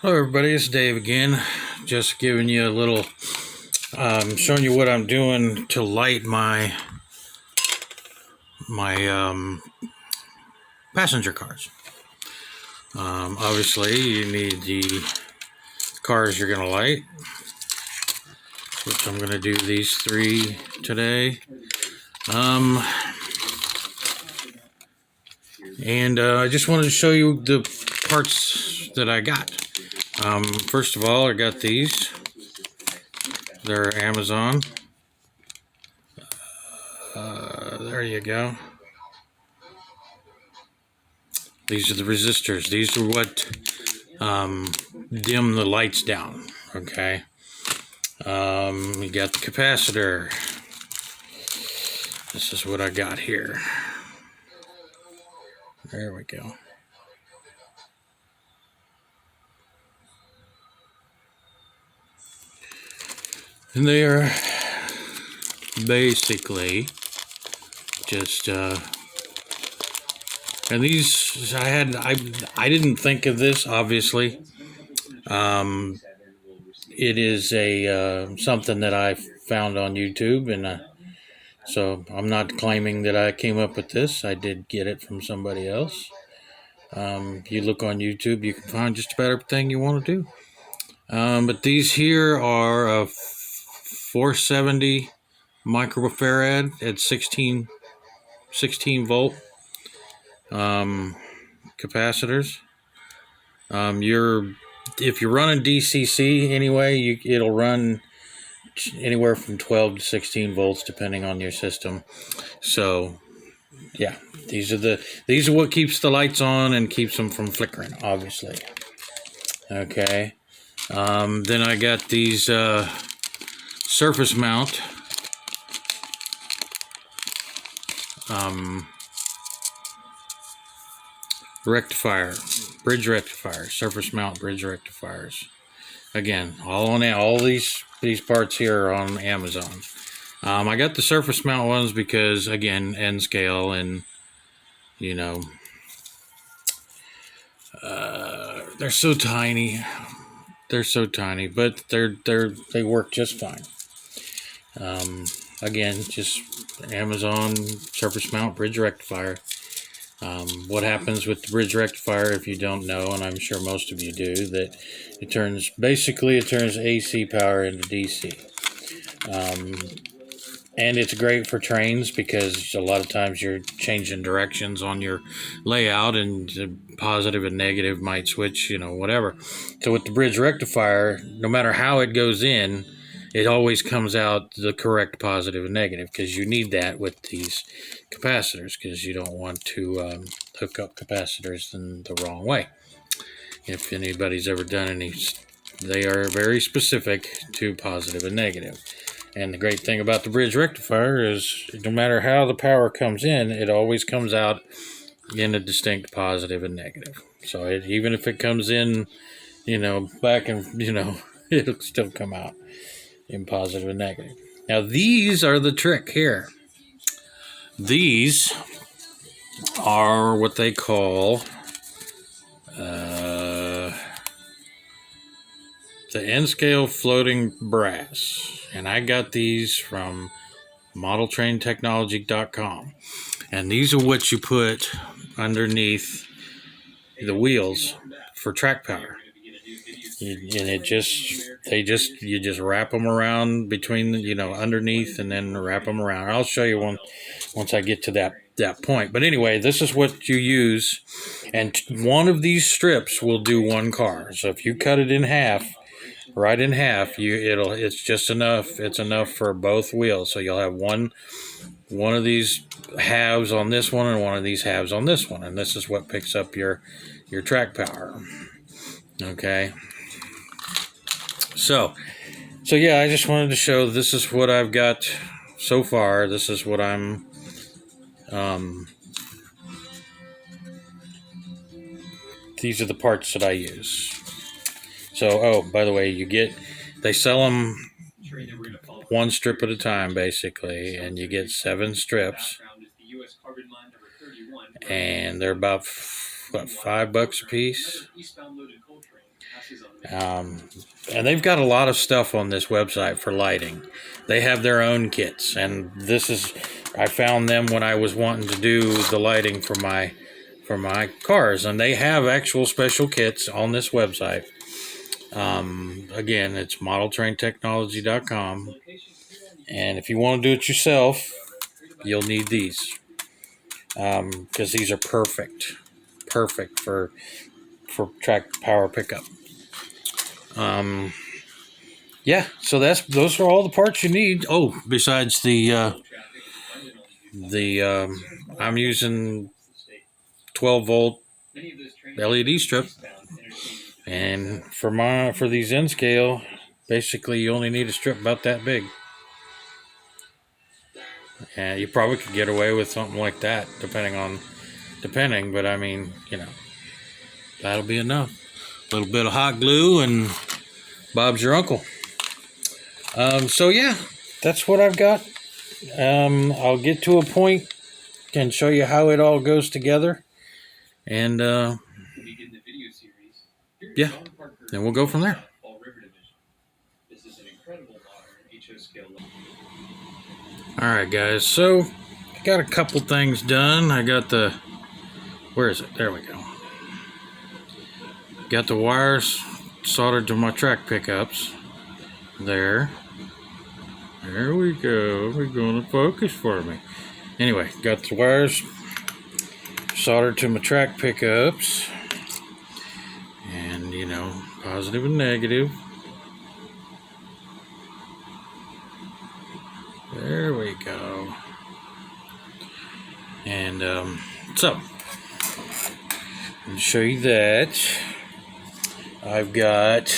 Hello everybody, it's Dave again. Just giving you a little, showing you what I'm doing to light my passenger cars. Obviously, you need the cars you're gonna light, which I'm gonna do these three today. And I just wanted to show you the parts that I got. First of all, I got these. They're Amazon. There you go. These are the resistors. These are what dim the lights down. Okay. You got the capacitor. This is what I got here. There we go. And they are basically just and these I didn't think of this, obviously. It is a something that I found on YouTube, and so I'm not claiming that I came up with this. I did get it from somebody else. You look on YouTube, you can find just about everything you want to do. But these here are a 470 microfarad at 16 volt capacitors. If you're running DCC anyway, it'll run anywhere from 12 to 16 volts depending on your system. So yeah, these are what keeps the lights on and keeps them from flickering, obviously. Okay. Then I got these surface mount bridge rectifier, surface mount bridge rectifiers. Again, all these parts here are on Amazon. I got the surface mount ones because, again, N scale, and you know, they're so tiny. They're so tiny, but they work just fine. Again, just Amazon surface mount bridge rectifier. What happens with the bridge rectifier, if you don't know, and I'm sure most of you do, that it turns AC power into DC. And it's great for trains because a lot of times you're changing directions on your layout, and the positive and negative might switch, whatever. So with the bridge rectifier, no matter how it goes in, it always comes out the correct positive and negative, because you need that with these capacitors, because you don't want to hook up capacitors in the wrong way. If anybody's ever done any, they are very specific to positive and negative. And the great thing about the bridge rectifier is no matter how the power comes in, it always comes out in a distinct positive and negative. So even if it comes in, back and, it'll still come out in positive and negative. Now, these are the trick here. These are what they call the N-scale floating brass. And I got these from modeltraintechnology.com. And these are what you put underneath the wheels for track power. You just wrap them around between, underneath, and then wrap them around. I'll show you once I get to that point. But anyway, this is what you use, and one of these strips will do one car. So if you cut it in half, right in half, it's just enough. It's enough for both wheels. So you'll have one of these halves on this one and one of these halves on this one, and this is what picks up your track power. Okay. So yeah, I just wanted to show this is what I've got so far. This is what I'm these are the parts that I use. So, by the way, they sell them one strip at a time, basically, and you get 7 strips, and they're about what, $5 a piece. And they've got a lot of stuff on this website for lighting. They have their own kits, and I found them when I was wanting to do the lighting for my cars, and they have actual special kits on this website. Again, it's modeltraintechnology.com, and if you want to do it yourself, you'll need these, because these are perfect for track power pickup. Yeah, so those are all the parts you need. Oh, besides the I'm using 12-volt LED strip, and for these N scale, basically you only need a strip about that big. And you probably could get away with something like that, depending. But I mean, that'll be enough. A little bit of hot glue, and Bob's your uncle. So yeah, that's what I've got. I'll get to a point and show you how it all goes together, and yeah, and we'll go from there. All right, guys. So I got a couple things done. I got where is it? There we go. Got the wires soldered to my track pickups. There we go. We're going to focus for me. Anyway, got the wires soldered to my track pickups, and positive and negative. There we go. And so let me show you that. I've got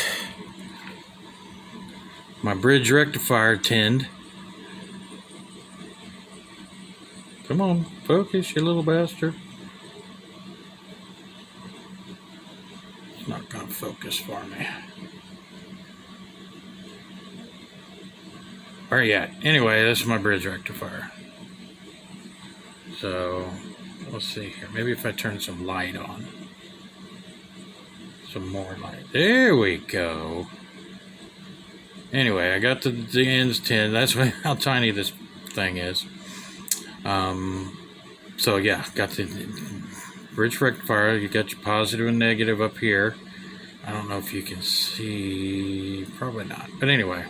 my bridge rectifier tinned. Come on, focus, you little bastard. It's not going to focus for me. Where are you at? Anyway, this is my bridge rectifier. So, let's see here. Maybe if I turn some light on. Some more light. There we go. Anyway, I got the ends tinned. That's how tiny this thing is. So yeah, got the bridge rectifier. You got your positive and negative up here. I don't know if you can see. Probably not. But anyway.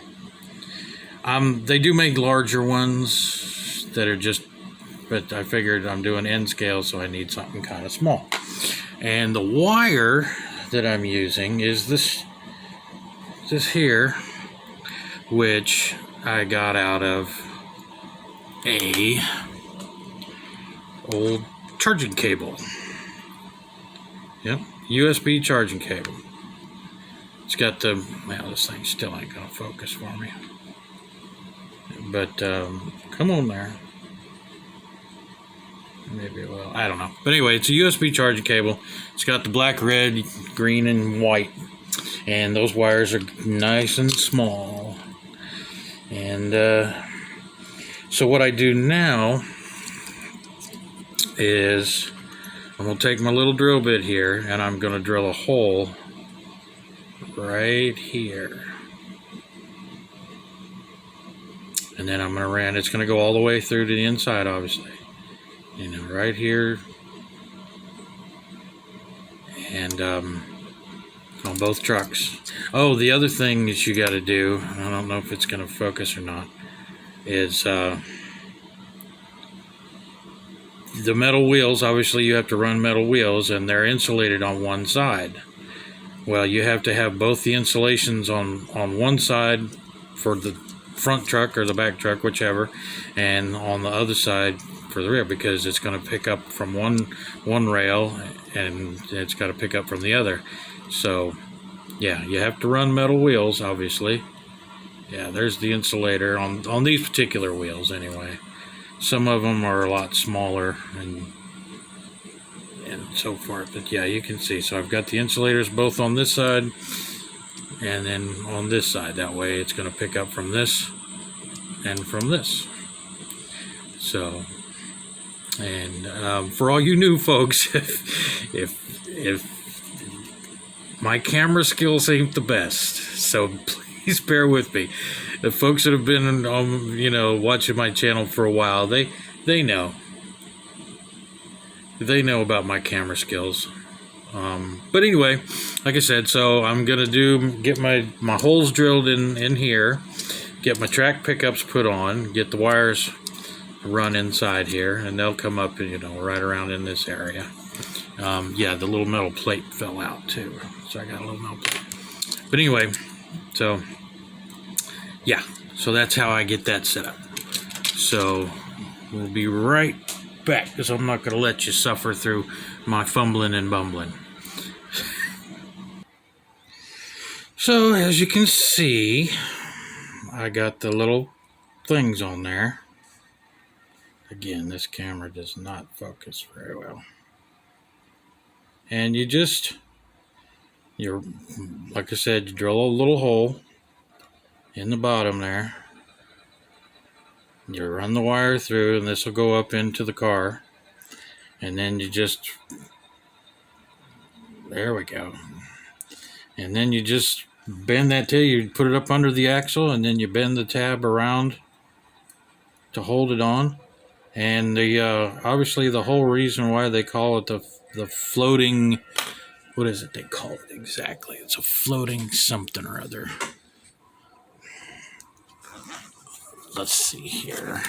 They do make larger ones that are but I figured I'm doing N scale, so I need something kind of small. And the wire that I'm using is this here, which I got out of a old charging cable. Yep, USB charging cable. It's got this thing still ain't gonna focus for me. But come on there. Maybe it will. I don't know. But anyway, it's a USB charging cable. It's got the black, red, green, and white. And those wires are nice and small. And so what I do now is I'm going to take my little drill bit here, and I'm going to drill a hole right here. And then I'm going to it's going to go all the way through to the inside, obviously. Right here. And on both trucks. Oh, the other thing that you got to do, I don't know if it's going to focus or not, is the metal wheels. Obviously, you have to run metal wheels, and they're insulated on one side. Well, you have to have both the insulations on one side for the front truck or the back truck, whichever, and on the other side for the rear, because it's going to pick up from one rail and it's got to pick up from the other. So yeah, you have to run metal wheels, obviously. Yeah, there's the insulator on these particular wheels anyway. Some of them are a lot smaller and so forth, but yeah, you can see. So I've got the insulators both on this side and then on this side. That way it's going to pick up from this and from this. So And for all you new folks, if my camera skills ain't the best, so please bear with me. The folks that have been watching my channel for a while, they know about my camera skills. But anyway, like I said, so I'm gonna get my holes drilled in here, get my track pickups put on, get the wires run inside here, and they'll come up, right around in this area. Yeah, the little metal plate fell out too, so I got a little metal plate. But anyway, so yeah, so that's how I get that set up. So we'll be right back, because I'm not going to let you suffer through my fumbling and bumbling. So as you can see, I got the little things on there. Again, this camera does not focus very well. And you're like I said, you drill a little hole in the bottom there. You run the wire through, and this will go up into the car. And then there we go. And then you just bend that tail, you put it up under the axle, and then you bend the tab around to hold it on. And obviously the whole reason why they call it the floating, what is it they call it exactly? It's a floating something or other. Let's see here.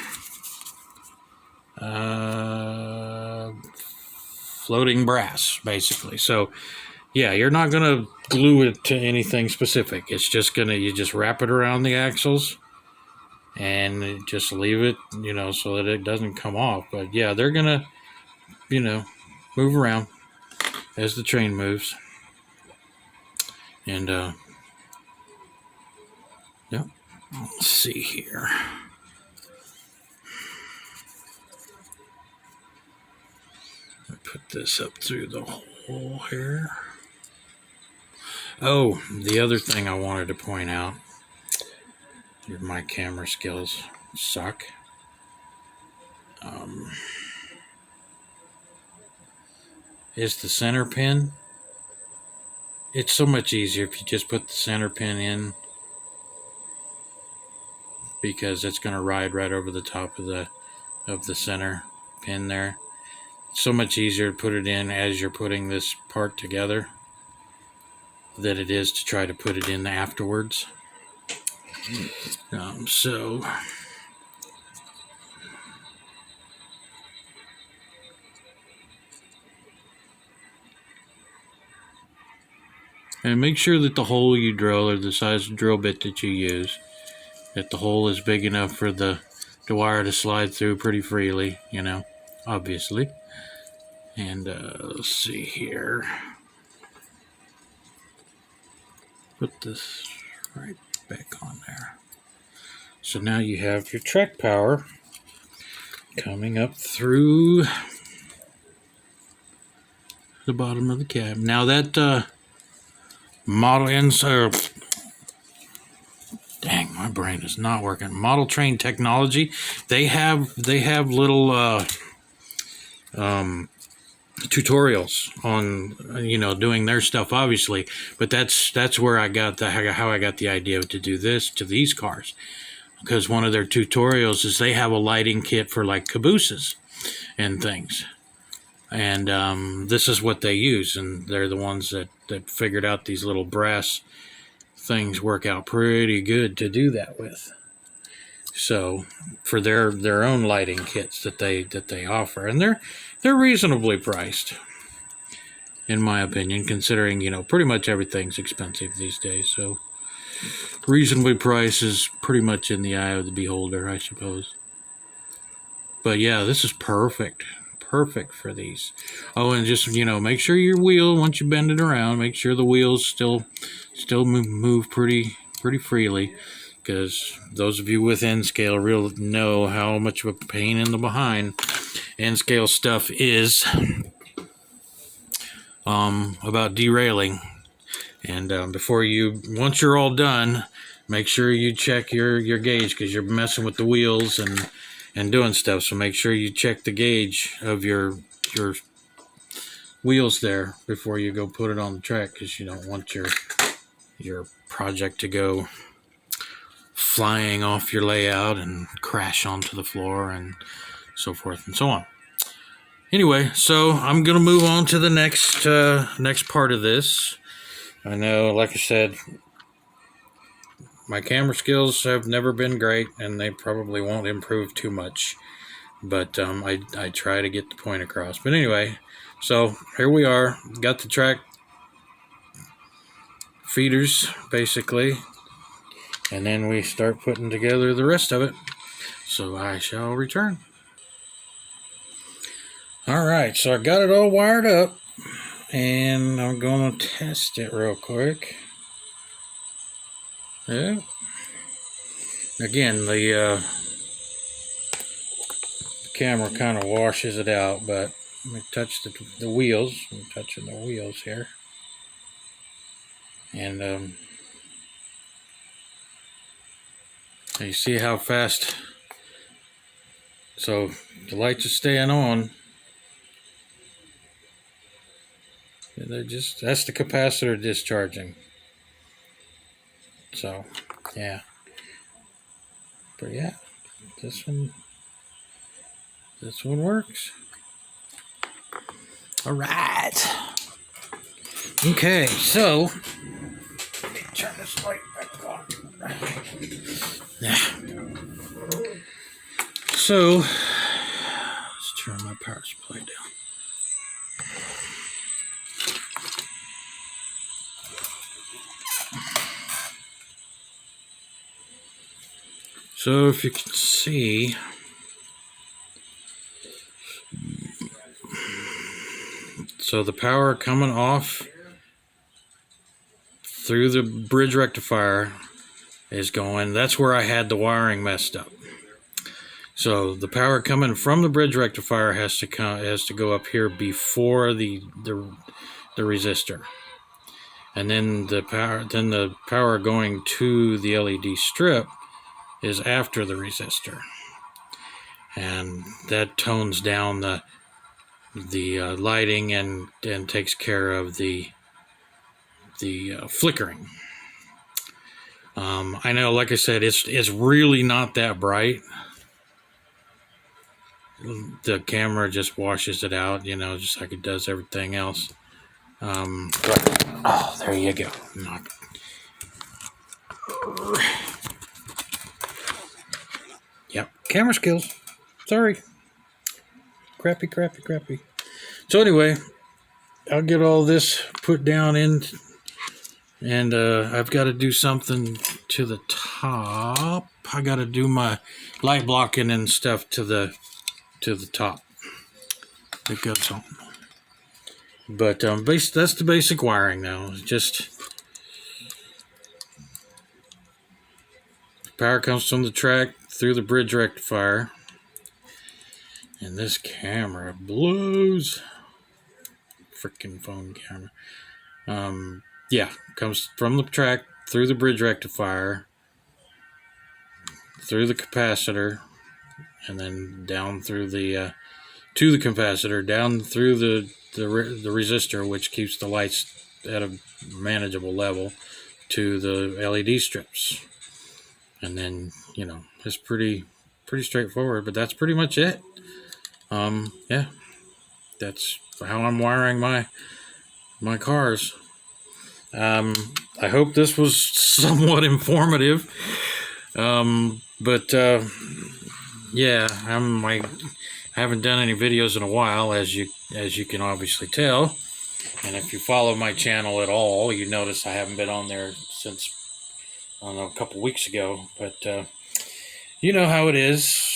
Floating brass, basically. So yeah, you're not gonna glue it to anything specific. It's just you just wrap it around the axles and just leave it, so that it doesn't come off. But yeah, they're gonna, move around as the train moves. And yeah, let's see here. I put this up through the hole here. Oh, the other thing I wanted to point out, my camera skills suck. Is the center pin. It's so much easier if you just put the center pin in, because it's going to ride right over the top of the center pin there. It's so much easier to put it in as you're putting this part together than it is to try to put it in afterwards. So and make sure that the hole you drill, or the size of drill bit that you use, that the hole is big enough for the wire to slide through pretty freely, obviously. And let's see here. Put this right back on there. So now you have your track power coming up through the bottom of the cab. Now that model insert, dang, my brain is not working. Model Train Technology, they have little tutorials on doing their stuff, obviously, but that's where I got how I got the idea to do this to these cars, because one of their tutorials is they have a lighting kit for like cabooses and things, and this is what they use, and they're the ones that figured out these little brass things work out pretty good to do that with. So for their own lighting kits that they offer, and they're reasonably priced, in my opinion, considering pretty much everything's expensive these days. So reasonably priced is pretty much in the eye of the beholder, I suppose. But yeah, this is perfect for these. Oh, and just make sure your wheel, once you bend it around, make sure the wheels still move pretty freely. Because those of you with N-Scale really know how much of a pain in the behind N-Scale stuff is about derailing. And once you're all done, make sure you check your gauge, because you're messing with the wheels, and and doing stuff. So make sure you check the gauge of your wheels there before you go put it on the track, because you don't want your project to go flying off your layout and crash onto the floor and so forth and so on. Anyway, so I'm gonna move on to the next part of this. I know, like I said, my camera skills have never been great, and they probably won't improve too much. But I try to get the point across. But anyway, so here we are. Got the track feeders, basically. And then we start putting together the rest of it. So I shall return. Alright, so I got it all wired up. And I'm going to test it real quick. Yeah. Again, the camera kind of washes it out, but let me touch the wheels. I'm touching the wheels here. And you see how fast. So the lights are staying on. That's the capacitor discharging. So yeah. But yeah, this one works. All right. Okay, so let me turn this light back on. Yeah. So let's turn my power supply down. So if you can see, so the power coming off through the bridge rectifier is going, that's where I had the wiring messed up. So the power coming from the bridge rectifier has to go up here before the resistor. And then the power going to the LED strip is after the resistor, and that tones down the lighting and takes care of the flickering. I know, like I said, it's really not that bright. The camera just washes it out, just like it does everything else. Oh, there you go. Yep, camera skills. Sorry. Crappy. So anyway, I'll get all this put down in, and I've got to do something to the top. I got to do my light blocking and stuff to the top. It goes on. But that's the basic wiring now. Just power comes from the track through the bridge rectifier. And this camera blows. Freaking phone camera. Yeah, comes from the track through the bridge rectifier, through the capacitor, and then down through the to the capacitor, down through the resistor, which keeps the lights at a manageable level, to the LED strips. And then, it's pretty straightforward, but that's pretty much it. Yeah, that's how I'm wiring my cars. I hope this was somewhat informative. But yeah, I haven't done any videos in a while, as you can obviously tell. And if you follow my channel at all, you notice I haven't been on there since, I don't know, a couple weeks ago. But you know how it is.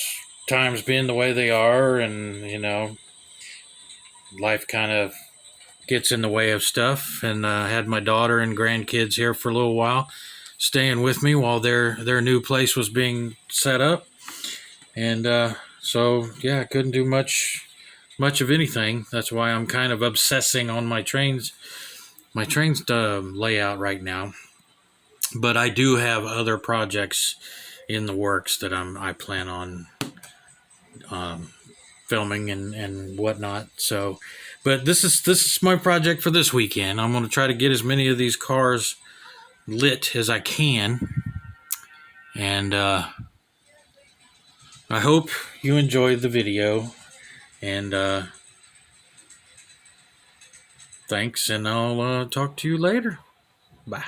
Times being the way they are, and life kind of gets in the way of stuff. And I had my daughter and grandkids here for a little while, staying with me while their new place was being set up. And so yeah, I couldn't do much of anything. That's why I'm kind of obsessing on my trains layout right now. But I do have other projects in the works that I plan on filming and whatnot. So, but this is my project for this weekend. I'm going to try to get as many of these cars lit as I can, and I hope you enjoyed the video. And thanks, and I'll talk to you later. Bye.